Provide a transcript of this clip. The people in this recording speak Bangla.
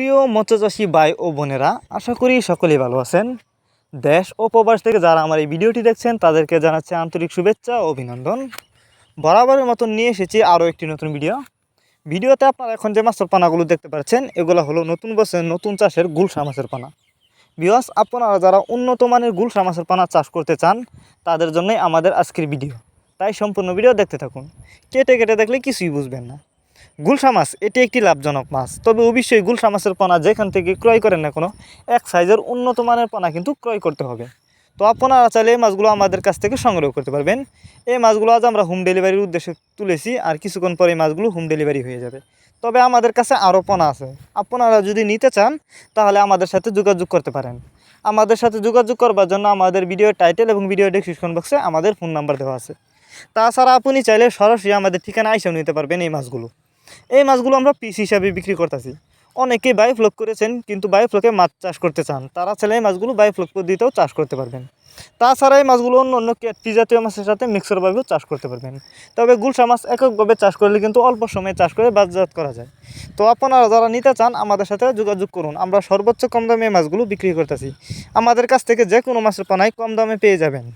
প্রিয় মৎস্যচাষী ভাই ও বোনেরা, আশা করি সকলেই ভালো আছেন। দেশ ও প্রবাস থেকে যারা আমার এই ভিডিওটি দেখছেন তাদেরকে জানাচ্ছি আন্তরিক শুভেচ্ছা ও অভিনন্দন। বরাবরের মতন নিয়ে এসেছি আরও একটি নতুন ভিডিওতে আপনারা এখন যে মাছের পানাগুলো দেখতে পাচ্ছেন এগুলো হলো নতুন বছরের নতুন চাষের গুলশা মাছের পানা। ভিউয়ার্স, আপনারা যারা উন্নত মানের গুলশা মাছের পানা চাষ করতে চান তাদের জন্যই আমাদের আজকের ভিডিও, তাই সম্পূর্ণ ভিডিও দেখতে থাকুন। কেটে কেটে দেখলে কিছুই বুঝবেন না। গুলশা মাছ এটি একটি লাভজনক মাছ, তবে অবশ্যই গুলশা মাছের পোনা যেখান থেকে ক্রয় করেন না কোনো এক সাইজের উন্নত মানের পোনা কিন্তু ক্রয় করতে হবে। তো আপনারা চাইলে এই মাছগুলো আমাদের কাছ থেকে সংগ্রহ করতে পারবেন। এই মাছগুলো আজ আমরা হোম ডেলিভারির উদ্দেশ্যে তুলেছি, আর কিছুক্ষণ পরে এই মাছগুলো হোম ডেলিভারি হয়ে যাবে। তবে আমাদের কাছে আরও পোনা আছে, আপনারা যদি নিতে চান তাহলে আমাদের সাথে যোগাযোগ করতে পারেন। আমাদের সাথে যোগাযোগ করবার জন্য আমাদের ভিডিও টাইটেল এবং ভিডিও ডেসক্রিপশন বক্সে আমাদের ফোন নাম্বার দেওয়া আছে। তাছাড়া আপনি চাইলে সরাসরি আমাদের ঠিকানা এসেও নিতে পারবেন। এই মাছগুলো আমরা পিস হিসাবে বিক্রি করতেছি। অনেকেই বায়োফ্লক করেছেন কিন্তু বায়োফ্লকে মাছ চাষ করতে চান, তারা চাইলে এই মাছগুলো বায়োফ্লক পদ্ধতিতেও চাষ করতে পারবেন। তাছাড়া এই মাছগুলো অন্য ক্যাটফিশ জাতীয় মাছের সাথে মিক্সরভাবেও চাষ করতে পারবেন। তবে গুলশা মাছ এককভাবে চাষ করলে কিন্তু অল্প সময়ে চাষ করে বাজারজাত করা যায়। তো আপনারা যারা নিতে চান আমাদের সাথে যোগাযোগ করুন। আমরা সর্বোচ্চ কম দামে মাছগুলো বিক্রি করতেছি। আমাদের কাছ থেকে যে কোনো মাছের পানায় কম দামে পেয়ে যাবেন।